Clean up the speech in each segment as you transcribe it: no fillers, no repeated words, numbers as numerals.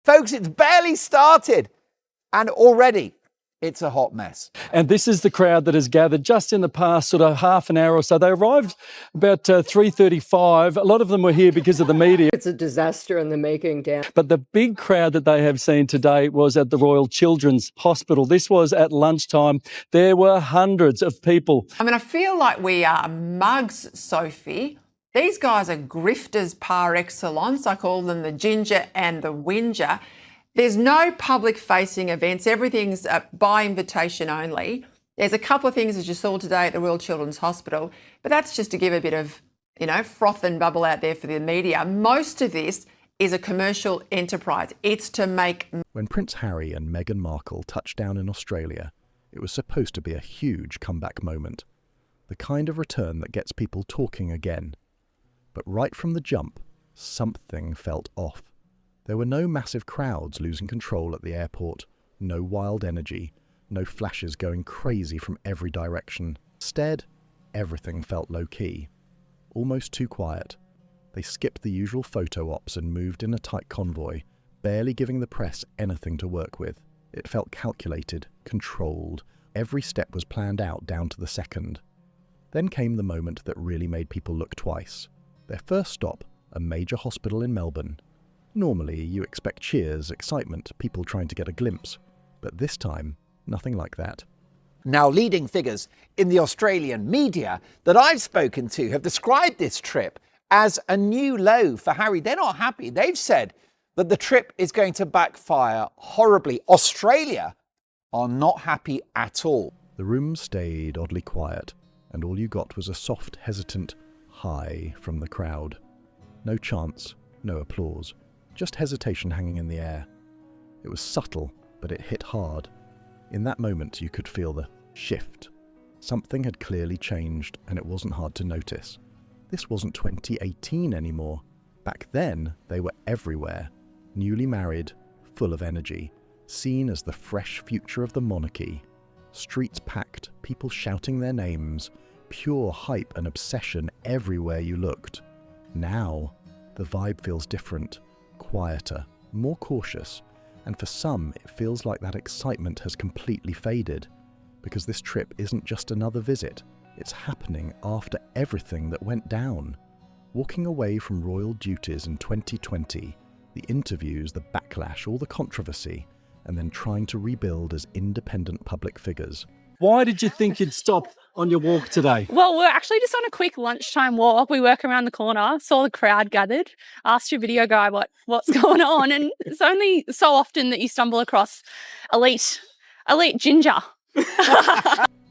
Folks, it's barely started and already it's a hot mess. And this is the crowd that has gathered just in the past sort of half an hour or so. They arrived about 3:35. A lot of them were here because of the media. It's a disaster in the making, Dan. But the big crowd that they have seen today was at the Royal Children's Hospital. This was at lunchtime. There were hundreds of people. I mean, I feel like we are mugs, Sophie. These guys are grifters par excellence. I call them the ginger and the whinger. There's no public-facing events. Everything's by invitation only. There's a couple of things, as you saw today at the Royal Children's Hospital, but that's just to give a bit of, froth and bubble out there for the media. Most of this is a commercial enterprise. It's to make... When Prince Harry and Meghan Markle touched down in Australia, it was supposed to be a huge comeback moment. The kind of return that gets people talking again. But right from the jump, something felt off. There were no massive crowds losing control at the airport, no wild energy, no flashes going crazy from every direction. Instead, everything felt low-key, almost too quiet. They skipped the usual photo ops and moved in a tight convoy, barely giving the press anything to work with. It felt calculated, controlled. Every step was planned out down to the second. Then came the moment that really made people look twice. Their first stop, a major hospital in Melbourne. Normally, you expect cheers, excitement, people trying to get a glimpse. But this time, nothing like that. Now, leading figures in the Australian media that I've spoken to have described this trip as a new low for Harry. They're not happy. They've said that the trip is going to backfire horribly. Australia are not happy at all. The room stayed oddly quiet, and all you got was a soft, hesitant hi from the crowd. No chants, no applause. Just hesitation hanging in the air. It was subtle, but it hit hard. In that moment, you could feel the shift. Something had clearly changed, and it wasn't hard to notice. This wasn't 2018 anymore. Back then, they were everywhere. Newly married, full of energy, seen as the fresh future of the monarchy. Streets packed, people shouting their names, pure hype and obsession everywhere you looked. Now, the vibe feels different. Quieter, more cautious, and for some it feels like that excitement has completely faded, because this trip isn't just another visit, it's happening after everything that went down. Walking away from royal duties in 2020, the interviews, the backlash, all the controversy, and then trying to rebuild as independent public figures. Why did you think you'd stop on your walk today? Well, we're actually just on a quick lunchtime walk. We work around the corner, saw the crowd gathered, asked your video guy what's going on, and it's only so often that you stumble across elite ginger.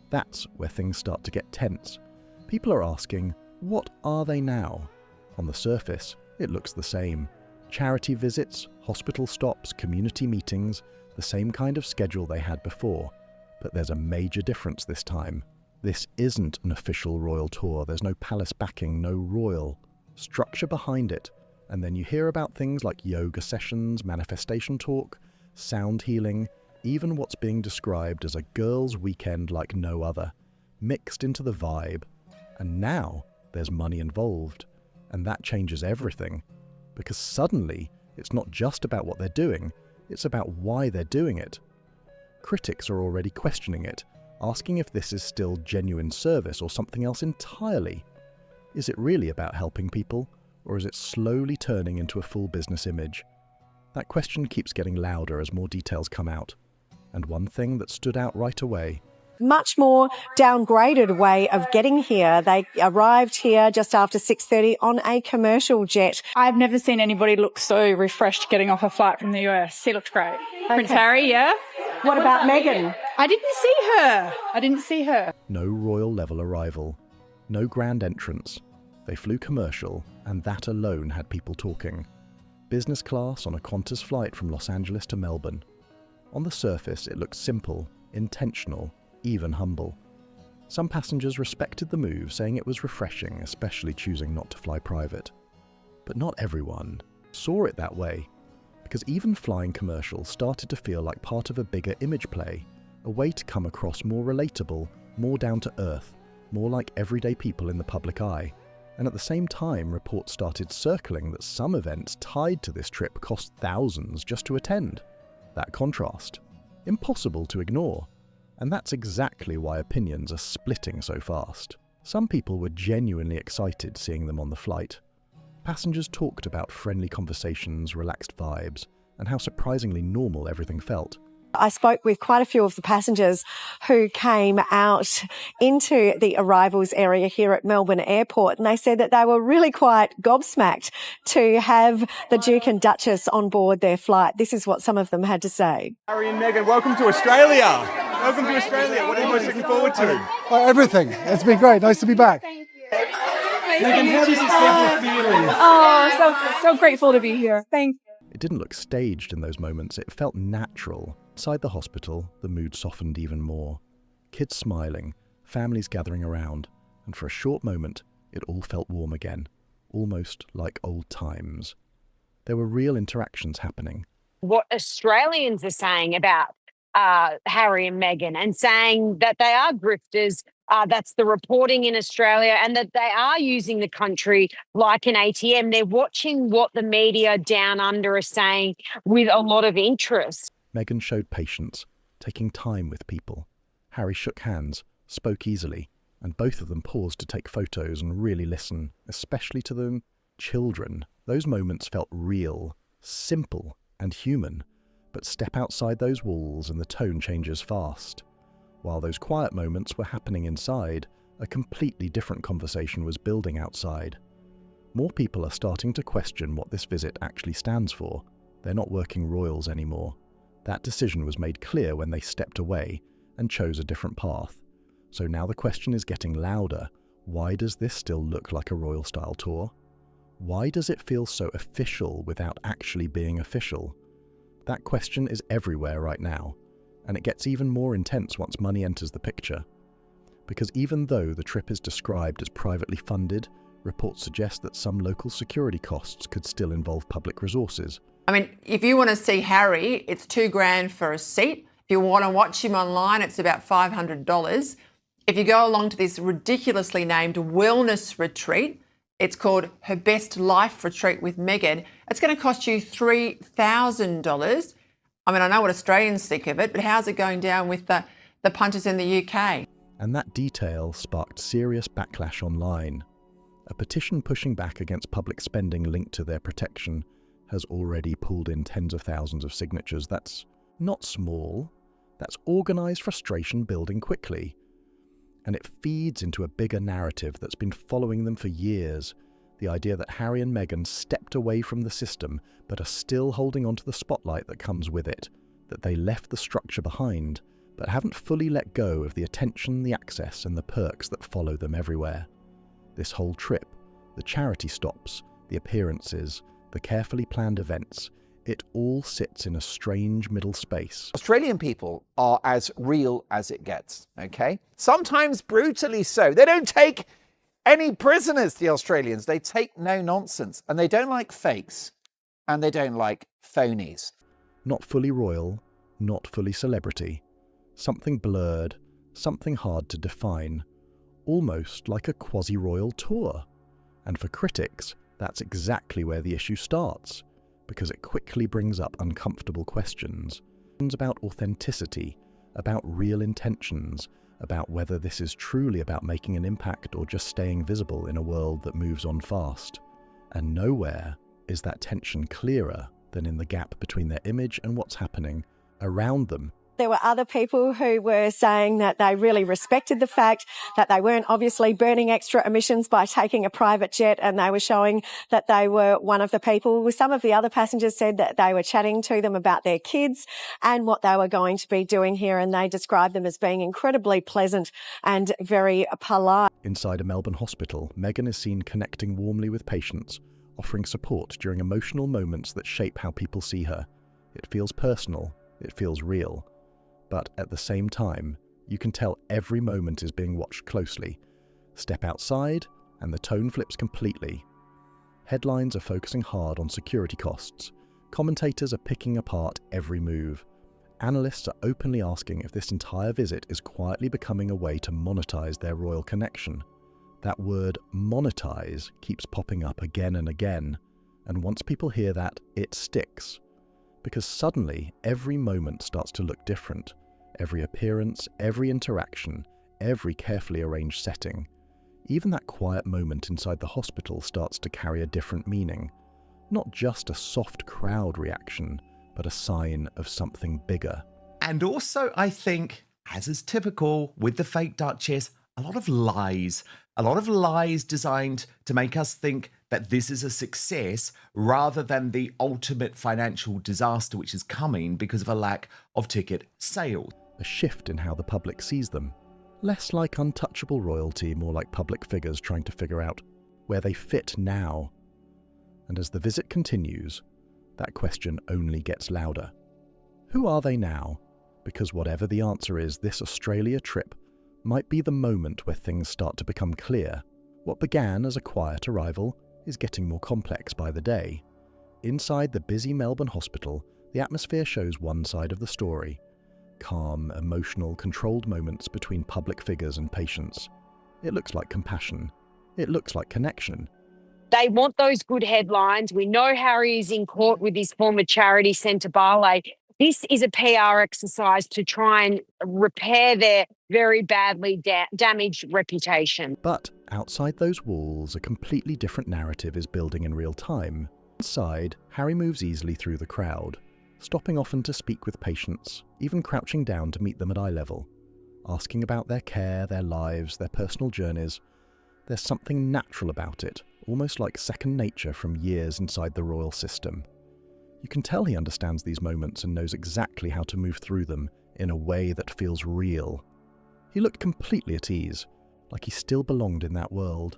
That's where things start to get tense. People are asking, what are they now? On the surface, it looks the same. Charity visits, hospital stops, community meetings, the same kind of schedule they had before. But there's a major difference this time. This isn't an official royal tour. There's no palace backing, no royal structure behind it. And then you hear about things like yoga sessions, manifestation talk, sound healing, even what's being described as a girls' weekend like no other, mixed into the vibe. And now there's money involved. And that changes everything. Because suddenly, it's not just about what they're doing, it's about why they're doing it. Critics are already questioning it, asking if this is still genuine service or something else entirely. Is it really about helping people, or is it slowly turning into a full business image? That question keeps getting louder as more details come out. And one thing that stood out right away: much more downgraded way of getting here. They arrived here just after 6:30 on a commercial jet. I've never seen anybody look so refreshed getting off a flight from the US. He looked great. Okay. Prince Harry, yeah. What about Meghan? I didn't see her. No royal level arrival. No grand entrance. They flew commercial, and that alone had people talking. Business class on a Qantas flight from Los Angeles to Melbourne. On the surface, it looked simple, intentional, even humble. Some passengers respected the move, saying it was refreshing, especially choosing not to fly private. But not everyone saw it that way, because even flying commercial started to feel like part of a bigger image play, a way to come across more relatable, more down to earth, more like everyday people in the public eye. And at the same time, reports started circling that some events tied to this trip cost thousands just to attend. That contrast. Impossible to ignore. And that's exactly why opinions are splitting so fast. Some people were genuinely excited seeing them on the flight. Passengers talked about friendly conversations, relaxed vibes, and how surprisingly normal everything felt. I spoke with quite a few of the passengers who came out into the arrivals area here at Melbourne Airport, and they said that they were really quite gobsmacked to have the Duke and Duchess on board their flight. This is what some of them had to say. Harry and Meghan, welcome to Australia. Welcome to Australia. What are you most looking forward to? Everything. It's been great. Nice to be back. Meghan, how did you sleep feeling? Oh, so grateful to be here. Thank you. It didn't look staged in those moments, it felt natural. Inside the hospital, the mood softened even more. Kids smiling, families gathering around, and for a short moment, it all felt warm again, almost like old times. There were real interactions happening. What Australians are saying about Harry and Meghan, and saying that they are grifters. That's the reporting in Australia, and that they are using the country like an ATM. They're watching what the media down under are saying with a lot of interest. Meghan showed patience, taking time with people. Harry shook hands, spoke easily, and both of them paused to take photos and really listen, especially to the children. Those moments felt real, simple, and human. But step outside those walls and the tone changes fast. While those quiet moments were happening inside, a completely different conversation was building outside. More people are starting to question what this visit actually stands for. They're not working royals anymore. That decision was made clear when they stepped away and chose a different path. So now the question is getting louder. Why does this still look like a royal-style tour? Why does it feel so official without actually being official? That question is everywhere right now, and it gets even more intense once money enters the picture. Because even though the trip is described as privately funded, reports suggest that some local security costs could still involve public resources. I mean, if you want to see Harry, it's $2,000 for a seat. If you want to watch him online, it's about $500. If you go along to this ridiculously named wellness retreat, it's called Her Best Life Retreat with Meghan. It's going to cost you $3,000. I mean, I know what Australians think of it, but how's it going down with the punters in the UK? And that detail sparked serious backlash online. A petition pushing back against public spending linked to their protection has already pulled in tens of thousands of signatures. That's not small. That's organised frustration building quickly. And it feeds into a bigger narrative that's been following them for years. The idea that Harry and Meghan stepped away from the system but are still holding on to the spotlight that comes with it. That they left the structure behind but haven't fully let go of the attention, the access and the perks that follow them everywhere. This whole trip, the charity stops, the appearances, the carefully planned events, it all sits in a strange middle space. Australian people are as real as it gets, okay? Sometimes brutally so. They don't take any prisoners, the Australians. They take no nonsense, and they don't like fakes, and they don't like phonies. Not fully royal, not fully celebrity. Something blurred, something hard to define. Almost like a quasi-royal tour. And for critics, that's exactly where the issue starts, because it quickly brings up uncomfortable questions. About authenticity, about real intentions, about whether this is truly about making an impact or just staying visible in a world that moves on fast. And nowhere is that tension clearer than in the gap between their image and what's happening around them. There were other people who were saying that they really respected the fact that they weren't obviously burning extra emissions by taking a private jet, and they were showing that they were one of the people. Some of the other passengers said that they were chatting to them about their kids and what they were going to be doing here, and they described them as being incredibly pleasant and very polite. Inside a Melbourne hospital, Meghan is seen connecting warmly with patients, offering support during emotional moments that shape how people see her. It feels personal, it feels real. But at the same time, you can tell every moment is being watched closely. Step outside, and the tone flips completely. Headlines are focusing hard on security costs. Commentators are picking apart every move. Analysts are openly asking if this entire visit is quietly becoming a way to monetize their royal connection. That word monetize keeps popping up again and again, and once people hear that, it sticks. Because suddenly, every moment starts to look different. Every appearance, every interaction, every carefully arranged setting. Even that quiet moment inside the hospital starts to carry a different meaning. Not just a soft crowd reaction, but a sign of something bigger. And also, I think, as is typical with the fake Duchess, a lot of lies. A lot of lies designed to make us think that this is a success rather than the ultimate financial disaster which is coming because of a lack of ticket sales. A shift in how the public sees them. Less like untouchable royalty, more like public figures trying to figure out where they fit now. And as the visit continues, that question only gets louder. Who are they now? Because whatever the answer is, this Australia trip might be the moment where things start to become clear. What began as a quiet arrival is getting more complex by the day. Inside the busy Melbourne hospital, the atmosphere shows one side of the story. Calm, emotional, controlled moments between public figures and patients. It looks like compassion. It looks like connection. They want those good headlines. We know Harry is in court with his former charity centre Barley. This is a PR exercise to try and repair their very badly damaged reputation. But outside those walls, a completely different narrative is building in real time. Inside, Harry moves easily through the crowd, stopping often to speak with patients, even crouching down to meet them at eye level, asking about their care, their lives, their personal journeys. There's something natural about it, almost like second nature from years inside the royal system. You can tell he understands these moments and knows exactly how to move through them in a way that feels real. He looked completely at ease, like he still belonged in that world.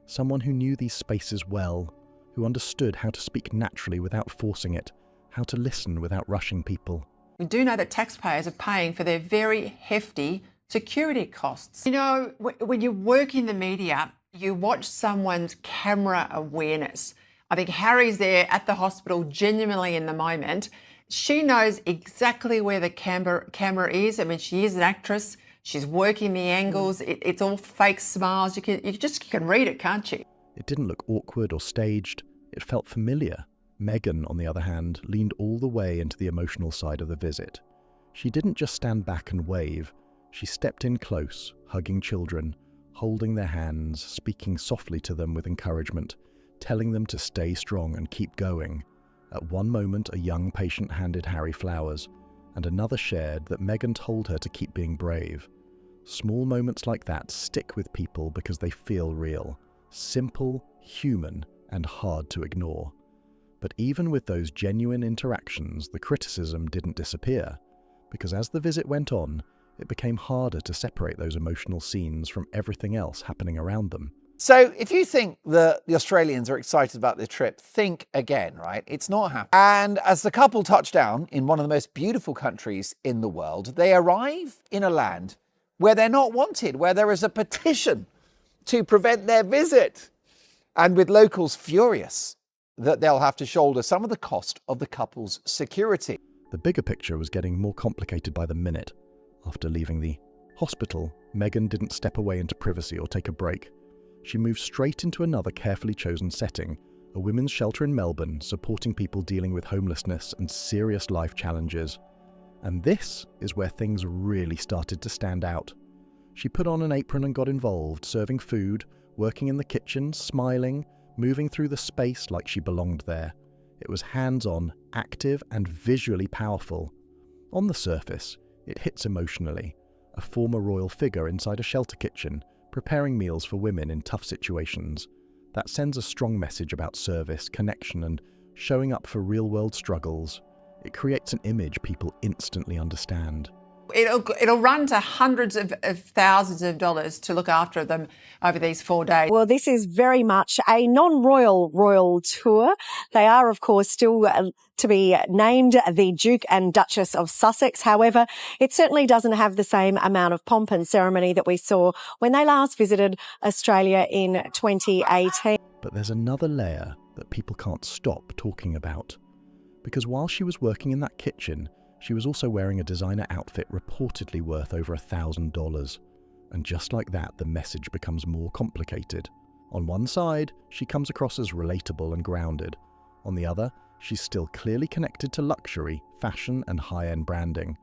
Someone who knew these spaces well, who understood how to speak naturally without forcing it, how to listen without rushing people. We do know that taxpayers are paying for their very hefty security costs. You know, when you work in the media, you watch someone's camera awareness. I think Harry's there at the hospital genuinely in the moment. She knows exactly where the camera is. I mean, she is an actress. She's working the angles. It's all fake smiles. You can read it, can't you? It didn't look awkward or staged. It felt familiar. Meghan, on the other hand, leaned all the way into the emotional side of the visit. She didn't just stand back and wave. She stepped in close, hugging children, holding their hands, speaking softly to them with encouragement, telling them to stay strong and keep going. At one moment, a young patient handed Harry flowers, and another shared that Meghan told her to keep being brave. Small moments like that stick with people because they feel real, simple, human, and hard to ignore. But even with those genuine interactions, the criticism didn't disappear, because as the visit went on, it became harder to separate those emotional scenes from everything else happening around them. So if you think that the Australians are excited about the trip, think again, right? It's not happening. And as the couple touch down in one of the most beautiful countries in the world, they arrive in a land where they're not wanted, where there is a petition to prevent their visit. And with locals furious that they'll have to shoulder some of the cost of the couple's security. The bigger picture was getting more complicated by the minute. After leaving the hospital, Meghan didn't step away into privacy or take a break. She moved straight into another carefully chosen setting, a women's shelter in Melbourne, supporting people dealing with homelessness and serious life challenges. And this is where things really started to stand out. She put on an apron and got involved, serving food, working in the kitchen, smiling, moving through the space like she belonged there. It was hands-on, active, and visually powerful. On the surface, it hits emotionally. A former royal figure inside a shelter kitchen, preparing meals for women in tough situations. That sends a strong message about service, connection, and showing up for real-world struggles. It creates an image people instantly understand. It'll run to hundreds of thousands of dollars to look after them over these 4 days. Well, this is very much a non-royal royal tour. They are, of course, still to be named the Duke and Duchess of Sussex. However, it certainly doesn't have the same amount of pomp and ceremony that we saw when they last visited Australia in 2018. But there's another layer that people can't stop talking about. Because while she was working in that kitchen, she was also wearing a designer outfit reportedly worth over $1,000. And just like that, the message becomes more complicated. On one side, she comes across as relatable and grounded. On the other, she's still clearly connected to luxury, fashion, and high-end branding.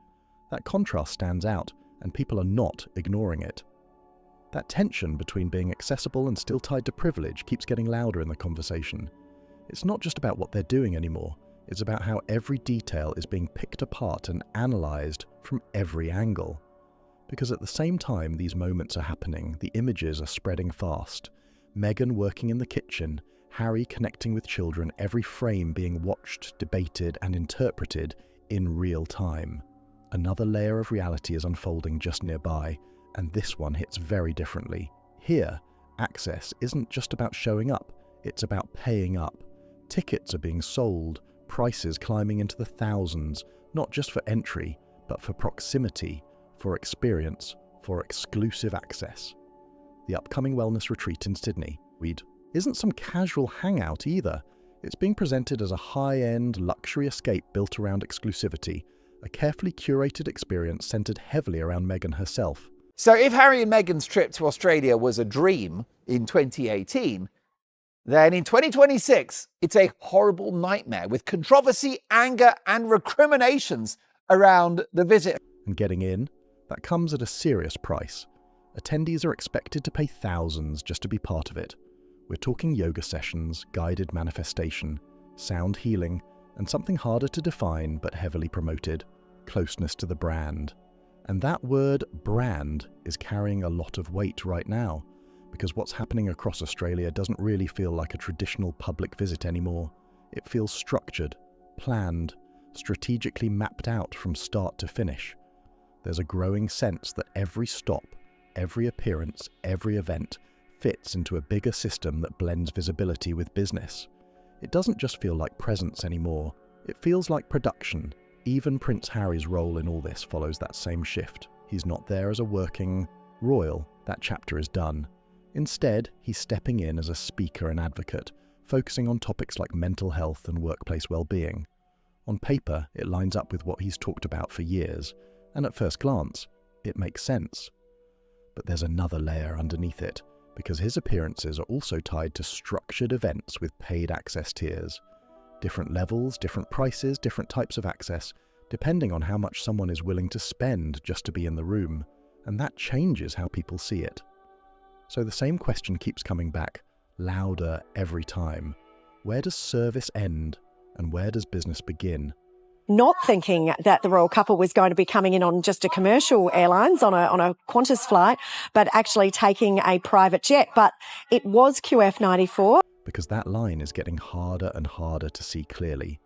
That contrast stands out, and people are not ignoring it. That tension between being accessible and still tied to privilege keeps getting louder in the conversation. It's not just about what they're doing anymore, it's about how every detail is being picked apart and analysed from every angle. Because at the same time these moments are happening, the images are spreading fast. Meghan working in the kitchen, Harry connecting with children, every frame being watched, debated, and interpreted in real time. Another layer of reality is unfolding just nearby, and this one hits very differently. Here, access isn't just about showing up, it's about paying up. Tickets are being sold, prices climbing into the thousands, not just for entry, but for proximity, for experience, for exclusive access. The upcoming wellness retreat in Sydney, isn't some casual hangout either. It's being presented as a high-end luxury escape built around exclusivity, a carefully curated experience centered heavily around Meghan herself. So if Harry and Meghan's trip to Australia was a dream in 2018, then in 2026, it's a horrible nightmare with controversy, anger, and recriminations around the visit. And getting in, that comes at a serious price. Attendees are expected to pay thousands just to be part of it. We're talking yoga sessions, guided manifestation, sound healing, and something harder to define but heavily promoted, closeness to the brand. And that word brand is carrying a lot of weight right now, because what's happening across Australia doesn't really feel like a traditional public visit anymore. It feels structured, planned, strategically mapped out from start to finish. There's a growing sense that every stop, every appearance, every event fits into a bigger system that blends visibility with business. It doesn't just feel like presence anymore, it feels like production. Even Prince Harry's role in all this follows that same shift. He's not there as a working royal, that chapter is done. Instead, he's stepping in as a speaker and advocate, focusing on topics like mental health and workplace well-being. On paper, it lines up with what he's talked about for years, and at first glance, it makes sense. But there's another layer underneath it, because his appearances are also tied to structured events with paid access tiers. Different levels, different prices, different types of access, depending on how much someone is willing to spend just to be in the room, and that changes how people see it. So the same question keeps coming back, louder every time. Where does service end, and where does business begin? Not thinking that the royal couple was going to be coming in on just a commercial airlines, on a Qantas flight, but actually taking a private jet. But it was QF94. Because that line is getting harder and harder to see clearly.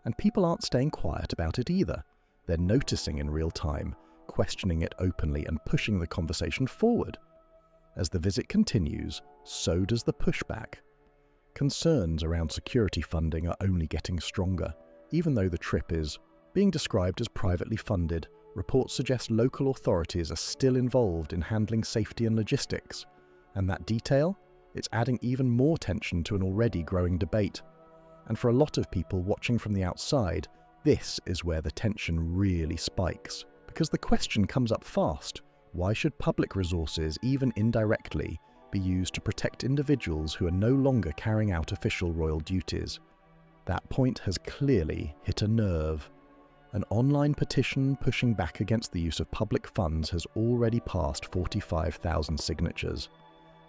And people aren't staying quiet about it either. They're noticing in real time, questioning it openly and pushing the conversation forward. As the visit continues, so does the pushback. Concerns around security funding are only getting stronger. Even though the trip is being described as privately funded, reports suggest local authorities are still involved in handling safety and logistics. And that detail? It's adding even more tension to an already growing debate. And for a lot of people watching from the outside, this is where the tension really spikes. Because the question comes up fast. Why should public resources, even indirectly, be used to protect individuals who are no longer carrying out official royal duties? That point has clearly hit a nerve. An online petition pushing back against the use of public funds has already passed 45,000 signatures.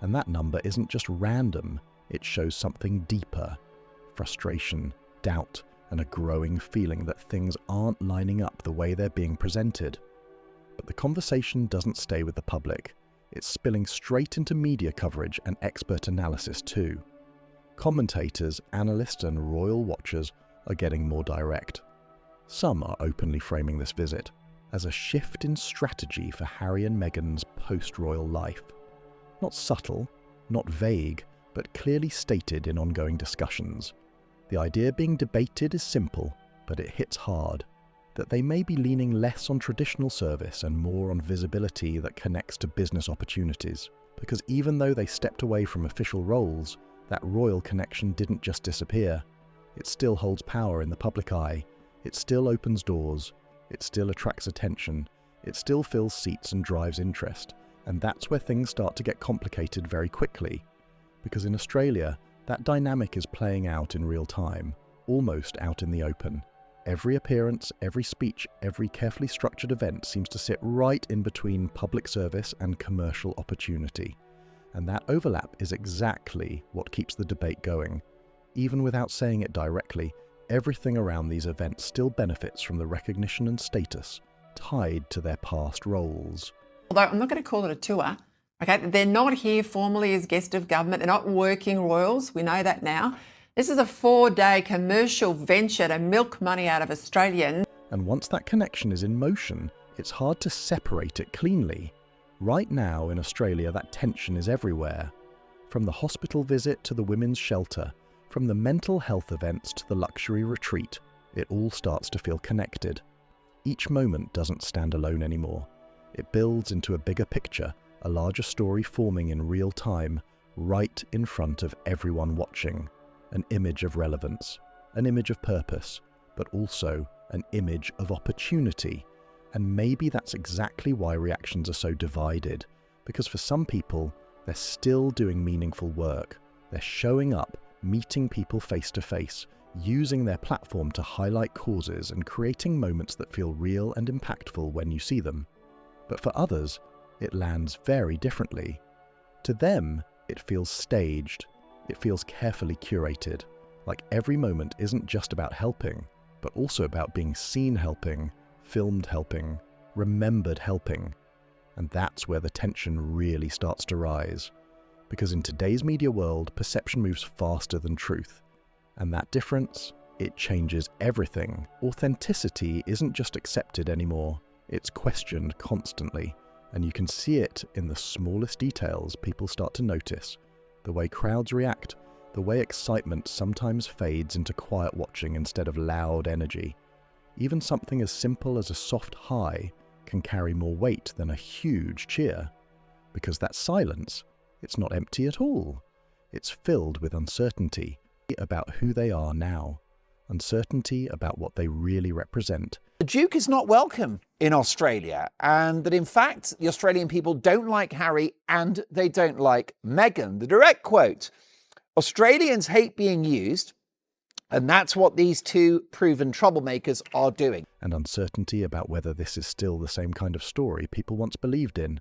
And that number isn't just random, it shows something deeper. Frustration, doubt, and a growing feeling that things aren't lining up the way they're being presented. But the conversation doesn't stay with the public. It's spilling straight into media coverage and expert analysis too. Commentators, analysts, and royal watchers are getting more direct. Some are openly framing this visit as a shift in strategy for Harry and Meghan's post-royal life. Not subtle, not vague, but clearly stated in ongoing discussions. The idea being debated is simple, but it hits hard. That they may be leaning less on traditional service and more on visibility that connects to business opportunities. Because even though they stepped away from official roles, that royal connection didn't just disappear. It still holds power in the public eye. It still opens doors. It still attracts attention. It still fills seats and drives interest. And that's where things start to get complicated very quickly, because in Australia, that dynamic is playing out in real time, almost out in the open. Every appearance, every speech, every carefully structured event seems to sit right in between public service and commercial opportunity. And that overlap is exactly what keeps the debate going. Even without saying it directly, everything around these events still benefits from the recognition and status tied to their past roles. Although I'm not going to call it a tour, okay? They're not here formally as guest of government. They're not working royals. We know that now. This is a 4-day commercial venture to milk money out of Australians. And once that connection is in motion, it's hard to separate it cleanly. Right now in Australia, that tension is everywhere. From the hospital visit to the women's shelter, from the mental health events to the luxury retreat, it all starts to feel connected. Each moment doesn't stand alone anymore. It builds into a bigger picture, a larger story forming in real time, right in front of everyone watching. An image of relevance, an image of purpose, but also an image of opportunity. And maybe that's exactly why reactions are so divided, because for some people, they're still doing meaningful work. They're showing up, meeting people face to face, using their platform to highlight causes and creating moments that feel real and impactful when you see them. But for others, it lands very differently. To them, it feels staged. It feels carefully curated, like every moment isn't just about helping, but also about being seen helping, filmed helping, remembered helping. And that's where the tension really starts to rise. Because in today's media world, perception moves faster than truth. And that difference, it changes everything. Authenticity isn't just accepted anymore, it's questioned constantly. And you can see it in the smallest details people start to notice. The way crowds react, the way excitement sometimes fades into quiet watching instead of loud energy. Even something as simple as a soft hi can carry more weight than a huge cheer. Because that silence, it's not empty at all. It's filled with uncertainty about who they are now, uncertainty about what they really represent. The Duke is not welcome in Australia, and that in fact the Australian people don't like Harry and they don't like Meghan. The direct quote: Australians hate being used, and that's what these two proven troublemakers are doing. And uncertainty about whether this is still the same kind of story people once believed in.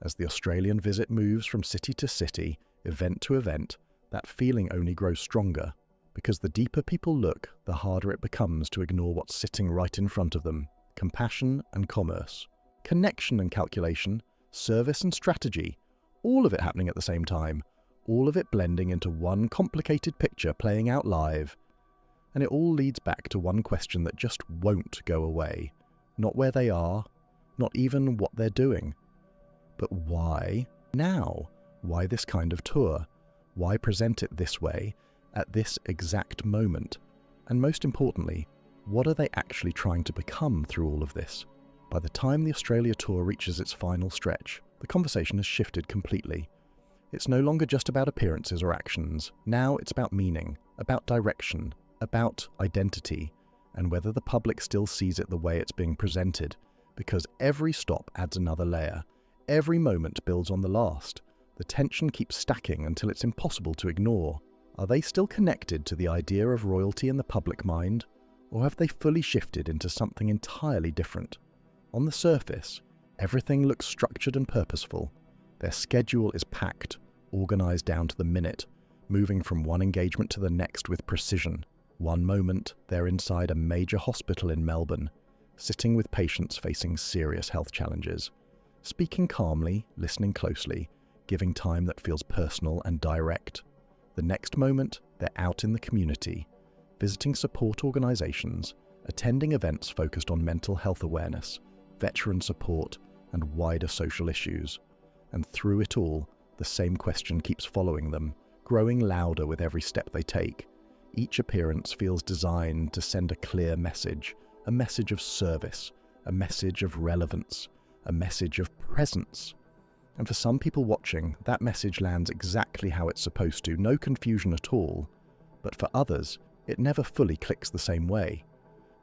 As the Australian visit moves from city to city, event to event, that feeling only grows stronger. Because the deeper people look, the harder it becomes to ignore what's sitting right in front of them. Compassion and commerce, connection and calculation, service and strategy, all of it happening at the same time, all of it blending into one complicated picture playing out live. And it all leads back to one question that just won't go away. Not where they are, not even what they're doing. But why now? Why this kind of tour? Why present it this way, at this exact moment? And most importantly, what are they actually trying to become through all of this? By the time the Australia tour reaches its final stretch, the conversation has shifted completely. It's no longer just about appearances or actions. Now it's about meaning, about direction, about identity, and whether the public still sees it the way it's being presented. Because every stop adds another layer. Every moment builds on the last. The tension keeps stacking until it's impossible to ignore. Are they still connected to the idea of royalty in the public mind? Or have they fully shifted into something entirely different? On the surface, everything looks structured and purposeful. Their schedule is packed, organised down to the minute, moving from one engagement to the next with precision. One moment, they're inside a major hospital in Melbourne, sitting with patients facing serious health challenges, speaking calmly, listening closely, giving time that feels personal and direct. The next moment, they're out in the community, visiting support organisations, attending events focused on mental health awareness, veteran support, and wider social issues. And through it all, the same question keeps following them, growing louder with every step they take. Each appearance feels designed to send a clear message, a message of service, a message of relevance, a message of presence. And for some people watching, that message lands exactly how it's supposed to, no confusion at all. But for others, it never fully clicks the same way.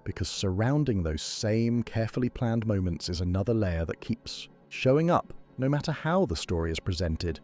Because surrounding those same carefully planned moments is another layer that keeps showing up, no matter how the story is presented.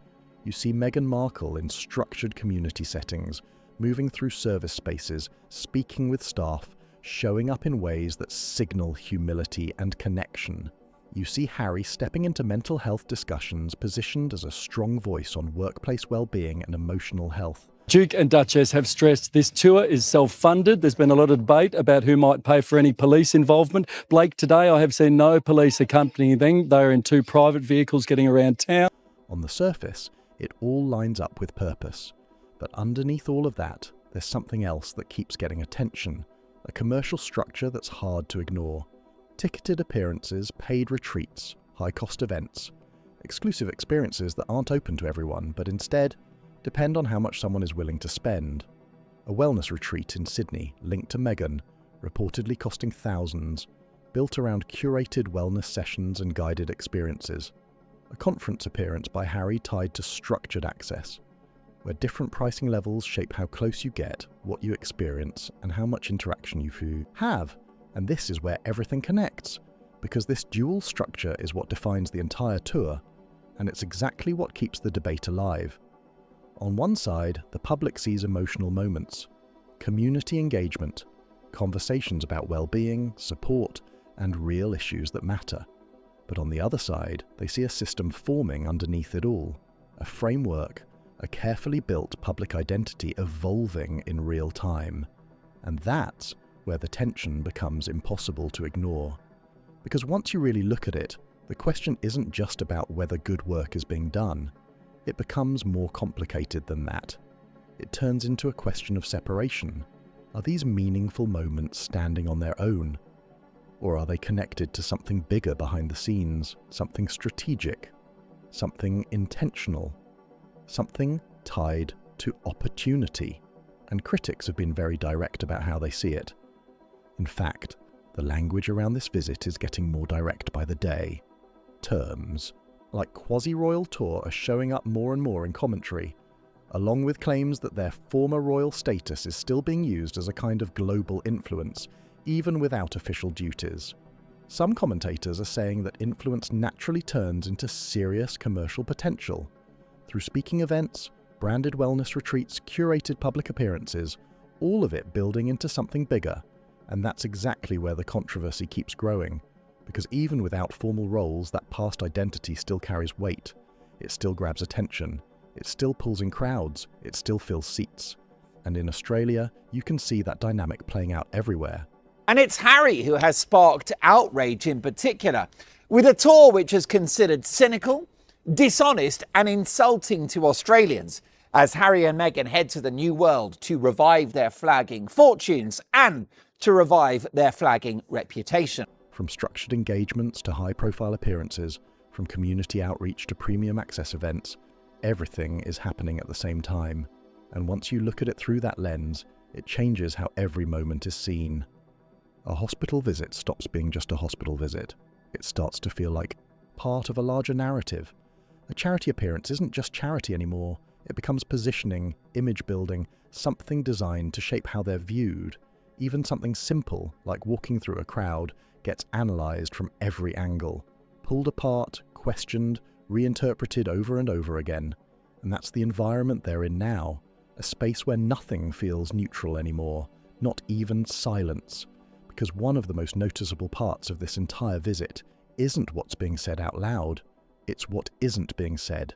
You see Meghan Markle in structured community settings, moving through service spaces, speaking with staff, showing up in ways that signal humility and connection. You see Harry stepping into mental health discussions, positioned as a strong voice on workplace well-being and emotional health. Duke and Duchess have stressed this tour is self-funded. There's been a lot of debate about who might pay for any police involvement. Blake, today I have seen no police accompanying them. They're in 2 private vehicles getting around town. On the surface, it all lines up with purpose. But underneath all of that, there's something else that keeps getting attention. A commercial structure that's hard to ignore. Ticketed appearances, paid retreats, high-cost events. Exclusive experiences that aren't open to everyone, but instead depend on how much someone is willing to spend. A wellness retreat in Sydney, linked to Meghan, reportedly costing thousands, built around curated wellness sessions and guided experiences. A conference appearance by Harry tied to structured access, where different pricing levels shape how close you get, what you experience, and how much interaction you have. And this is where everything connects, because this dual structure is what defines the entire tour, and it's exactly what keeps the debate alive. On one side, the public sees emotional moments, community engagement, conversations about well-being, support, and real issues that matter. But on the other side, they see a system forming underneath it all, a framework, a carefully built public identity evolving in real time. And that's where the tension becomes impossible to ignore. Because once you really look at it, the question isn't just about whether good work is being done. It becomes more complicated than that. It turns into a question of separation. Are these meaningful moments standing on their own? Or are they connected to something bigger behind the scenes, something strategic, something intentional, something tied to opportunity? And critics have been very direct about how they see it. In fact, the language around this visit is getting more direct by the day. Terms like quasi-royal tour are showing up more and more in commentary, along with claims that their former royal status is still being used as a kind of global influence, even without official duties. Some commentators are saying that influence naturally turns into serious commercial potential through speaking events, branded wellness retreats, curated public appearances, all of it building into something bigger. And that's exactly where the controversy keeps growing. Because even without formal roles, that past identity still carries weight. It still grabs attention. It still pulls in crowds. It still fills seats. And in Australia, you can see that dynamic playing out everywhere. And it's Harry who has sparked outrage in particular, with a tour which is considered cynical, dishonest and insulting to Australians, as Harry and Meghan head to the New World to revive their flagging fortunes and to revive their flagging reputation. From structured engagements to high-profile appearances, from community outreach to premium access events, everything is happening at the same time. And once you look at it through that lens, it changes how every moment is seen. A hospital visit stops being just a hospital visit. It starts to feel like part of a larger narrative. A charity appearance isn't just charity anymore. It becomes positioning, image building, something designed to shape how they're viewed. Even something simple, like walking through a crowd, gets analysed from every angle, pulled apart, questioned, reinterpreted over and over again. And that's the environment they're in now, a space where nothing feels neutral anymore, not even silence. Because one of the most noticeable parts of this entire visit isn't what's being said out loud, it's what isn't being said.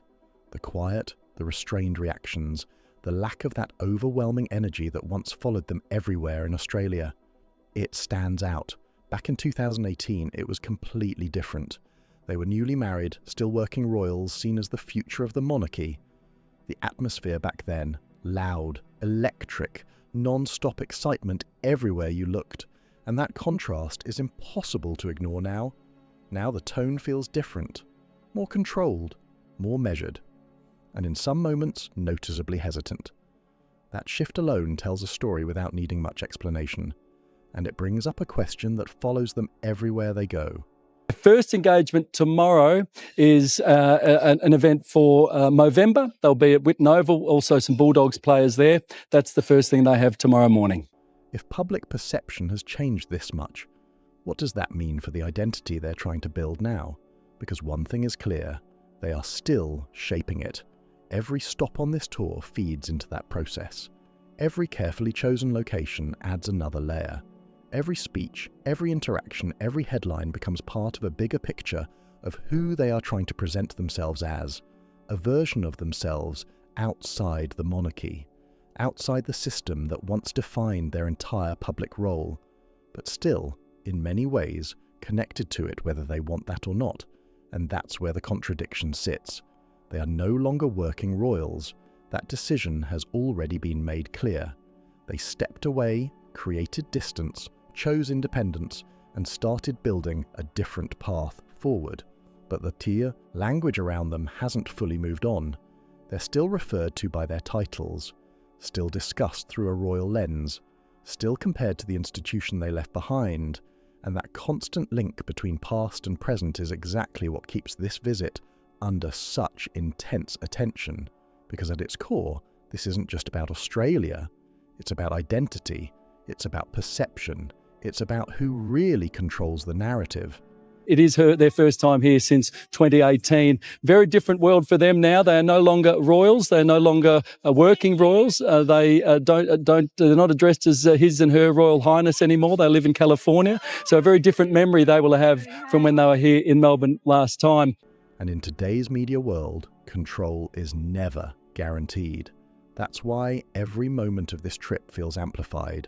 The quiet, the restrained reactions, the lack of that overwhelming energy that once followed them everywhere in Australia. It stands out. Back in 2018, it was completely different. They were newly married, still working royals, seen as the future of the monarchy. The atmosphere back then, loud, electric, non-stop excitement everywhere you looked. And that contrast is impossible to ignore now. Now the tone feels different, more controlled, more measured, and in some moments noticeably hesitant. That shift alone tells a story without needing much explanation. And it brings up a question that follows them everywhere they go. The first engagement tomorrow is an event for Movember. They'll be at Whitten Oval, also some Bulldogs players there. That's the first thing they have tomorrow morning. If public perception has changed this much, what does that mean for the identity they're trying to build now? Because one thing is clear, They are still shaping it. Every stop on this tour feeds into that process. Every carefully chosen location adds another layer. Every speech, every interaction, every headline becomes part of a bigger picture of who they are trying to present themselves as, a version of themselves outside the monarchy, outside the system that once defined their entire public role, but still, in many ways, connected to it whether they want that or not, and that's where the contradiction sits. They are no longer working royals. That decision has already been made clear. They stepped away, created distance, chose independence, and started building a different path forward. But the language around them hasn't fully moved on. They're still referred to by their titles, still discussed through a royal lens, still compared to the institution they left behind, and that constant link between past and present is exactly what keeps this visit under such intense attention, because at its core, this isn't just about Australia, it's about identity, it's about perception, it's about who really controls the narrative. It is their first time here since 2018. Very different world for them now. They are no longer royals. They are no longer working royals. They're not addressed as His and Her Royal Highness anymore. They live in California. So a very different memory they will have from when they were here in Melbourne last time. And in today's media world, control is never guaranteed. That's why every moment of this trip feels amplified.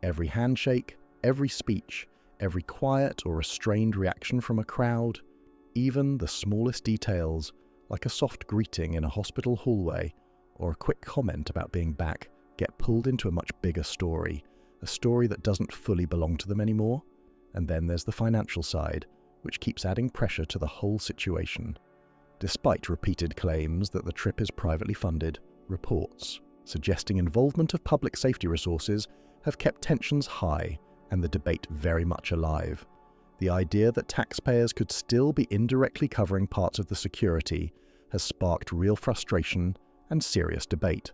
Every handshake, every speech, every quiet or restrained reaction from a crowd, even the smallest details, like a soft greeting in a hospital hallway or a quick comment about being back, get pulled into a much bigger story, a story that doesn't fully belong to them anymore. And then there's the financial side, which keeps adding pressure to the whole situation. Despite repeated claims that the trip is privately funded, reports suggesting involvement of public safety resources have kept tensions high and the debate very much alive. The idea that taxpayers could still be indirectly covering parts of the security has sparked real frustration and serious debate.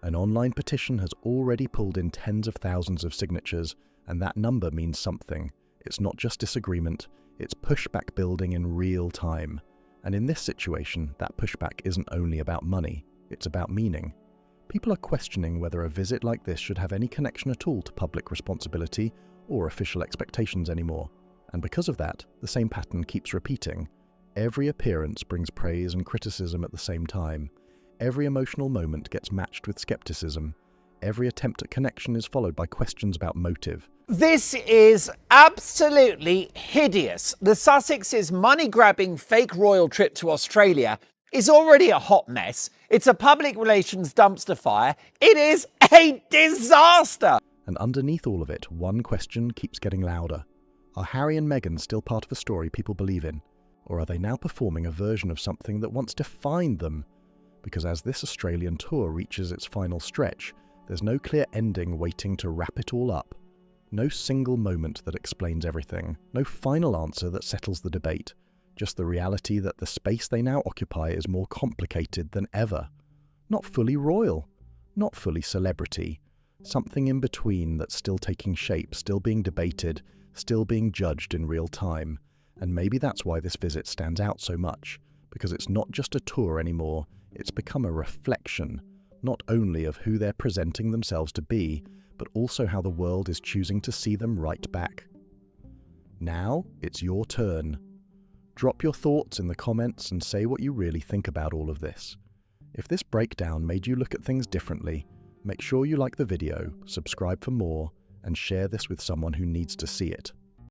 An online petition has already pulled in tens of thousands of signatures, and that number means something. It's not just disagreement, it's pushback building in real time. And in this situation, that pushback isn't only about money, it's about meaning. People are questioning whether a visit like this should have any connection at all to public responsibility or official expectations anymore. And because of that, the same pattern keeps repeating. Every appearance brings praise and criticism at the same time. Every emotional moment gets matched with skepticism. Every attempt at connection is followed by questions about motive. This is absolutely hideous. The Sussexes' money-grabbing fake royal trip to Australia is already a hot mess. It's a public relations dumpster fire. It is a disaster. And underneath all of it, one question keeps getting louder. Are Harry and Meghan still part of a story people believe in? Or are they now performing a version of something that once defined them? Because as this Australian tour reaches its final stretch, there's no clear ending waiting to wrap it all up. No single moment that explains everything. No final answer that settles the debate. Just the reality that the space they now occupy is more complicated than ever. Not fully royal. Not fully celebrity. Something in between that's still taking shape, still being debated, still being judged in real time. And maybe that's why this visit stands out so much. Because it's not just a tour anymore. It's become a reflection, not only of who they're presenting themselves to be, but also how the world is choosing to see them right back. Now, it's your turn. Drop your thoughts in the comments and say what you really think about all of this. If this breakdown made you look at things differently, make sure you like the video, subscribe for more, and share this with someone who needs to see it.